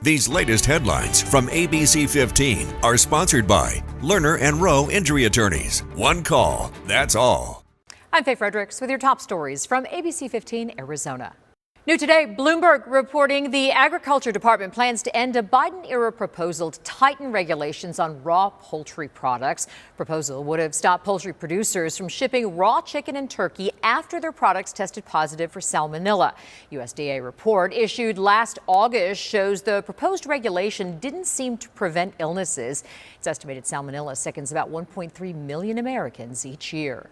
These latest headlines from ABC15 are sponsored by Lerner and Rowe Injury Attorneys. One call, that's all. I'm Faye Fredericks with your top stories from ABC15 Arizona. New today, Bloomberg reporting the Agriculture Department plans to end a Biden-era proposal to tighten regulations on raw poultry products. Proposal would have stopped poultry producers from shipping raw chicken and turkey after their products tested positive for salmonella. USDA report issued last August shows the proposed regulation didn't seem to prevent illnesses. It's estimated salmonella sickens about 1.3 million Americans each year.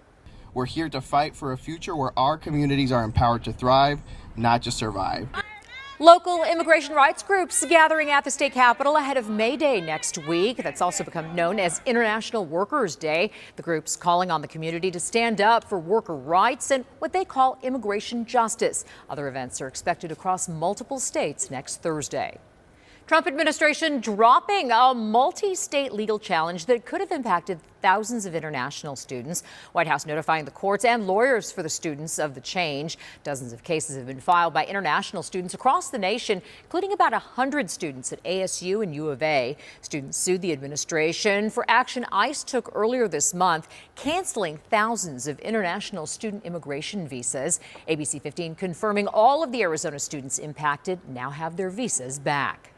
We're here to fight for a future where our communities are empowered to thrive, not just survive. Local immigration rights groups gathering at the state capitol ahead of May Day next week. That's also become known as International Workers' Day. The groups calling on the community to stand up for worker rights and what they call immigration justice. Other events are expected across multiple states next Thursday. Trump administration dropping a multi-state legal challenge that could have impacted thousands of international students. White House notifying the courts and lawyers for the students of the change. Dozens of cases have been filed by international students across the nation, including about 100 students at ASU and U of A. Students sued the administration for action ICE took earlier this month, canceling thousands of international student immigration visas. ABC15 confirming all of the Arizona students impacted now have their visas back.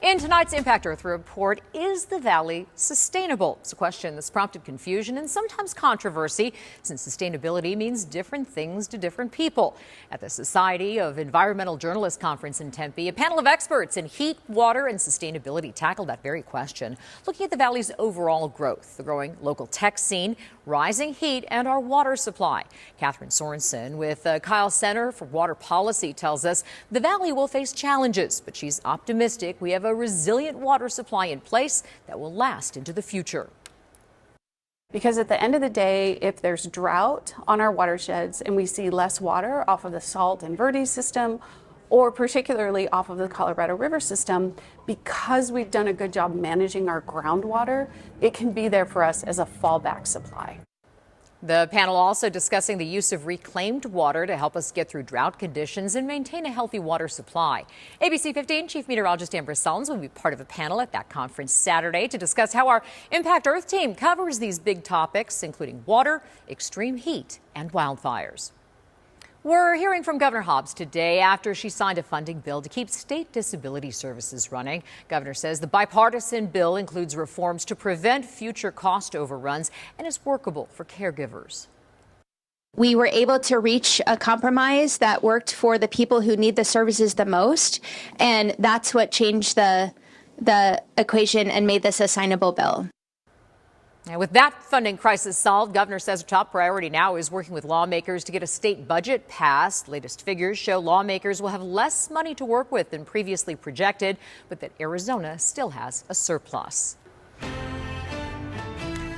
In tonight's Impact Earth report, is the valley sustainable? It's a question that's prompted confusion and sometimes controversy, since sustainability means different things to different people. At the Society of Environmental Journalists Conference in Tempe, a panel of experts in heat, water, and sustainability tackled that very question, looking at the valley's overall growth, the growing local tech scene, rising heat, and our water supply. Catherine Sorensen with Kyle Center for Water Policy tells us the valley will face challenges, but she's optimistic we have a resilient water supply in place that will last into the future. Because at the end of the day, if there's drought on our watersheds and we see less water off of the Salt and Verde system, or particularly off of the Colorado River system, because we've done a good job managing our groundwater, it can be there for us as a fallback supply. The panel also discussing the use of reclaimed water to help us get through drought conditions and maintain a healthy water supply. ABC 15 Chief Meteorologist Amber Sullins will be part of a panel at that conference Saturday to discuss how our Impact Earth team covers these big topics, including water, extreme heat, and wildfires. We're hearing from Governor Hobbs today after she signed a funding bill to keep state disability services running. Governor says the bipartisan bill includes reforms to prevent future cost overruns and is workable for caregivers. We were able to reach a compromise that worked for the people who need the services the most, and that's what changed the equation and made this a signable bill. And with that funding crisis solved, Governor says her top priority now is working with lawmakers to get a state budget passed. Latest figures show lawmakers will have less money to work with than previously projected, but that Arizona still has a surplus.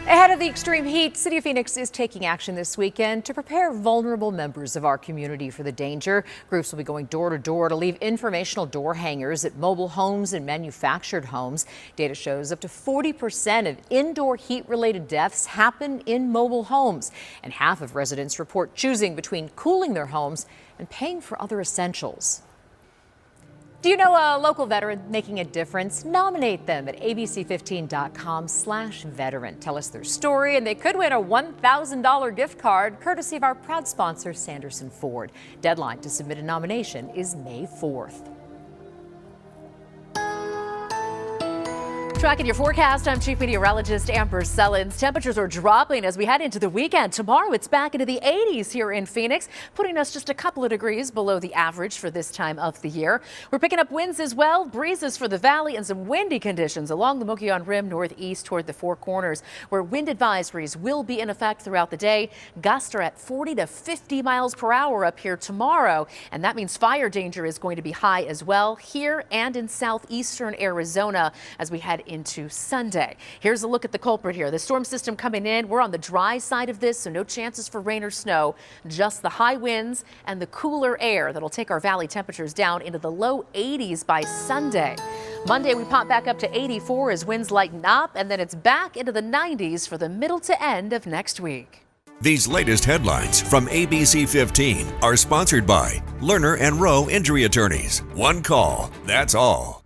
Ahead of the extreme heat, City of Phoenix is taking action this weekend to prepare vulnerable members of our community for the danger. Groups will be going door to door to leave informational door hangers at mobile homes and manufactured homes. Data shows up to 40% of indoor heat-related deaths happen in mobile homes, and half of residents report choosing between cooling their homes and paying for other essentials. Do you know a local veteran making a difference? Nominate them at abc15.com/veteran. Tell us their story, and they could win a $1,000 gift card courtesy of our proud sponsor, Sanderson Ford. Deadline to submit a nomination is May 4th. Tracking your forecast, I'm Chief Meteorologist Amber Sullins. Temperatures are dropping as we head into the weekend. Tomorrow it's back into the 80s here in Phoenix, putting us just a couple of degrees below the average for this time of the year. We're picking up winds as well, breezes for the valley, and some windy conditions along the Mogollon Rim northeast toward the Four Corners, where wind advisories will be in effect throughout the day. Gusts are at 40 to 50 miles per hour up here tomorrow, and that means fire danger is going to be high as well here and in southeastern Arizona as we head into Sunday. Here's a look at the culprit here. The storm system coming in. We're on the dry side of this, so no chances for rain or snow, just the high winds and the cooler air that'll take our valley temperatures down into the low 80s by Sunday. Monday, we pop back up to 84 as winds lighten up, and then it's back into the 90s for the middle to end of next week. These latest headlines from ABC15 are sponsored by Lerner and Rowe Injury Attorneys. One call, that's all.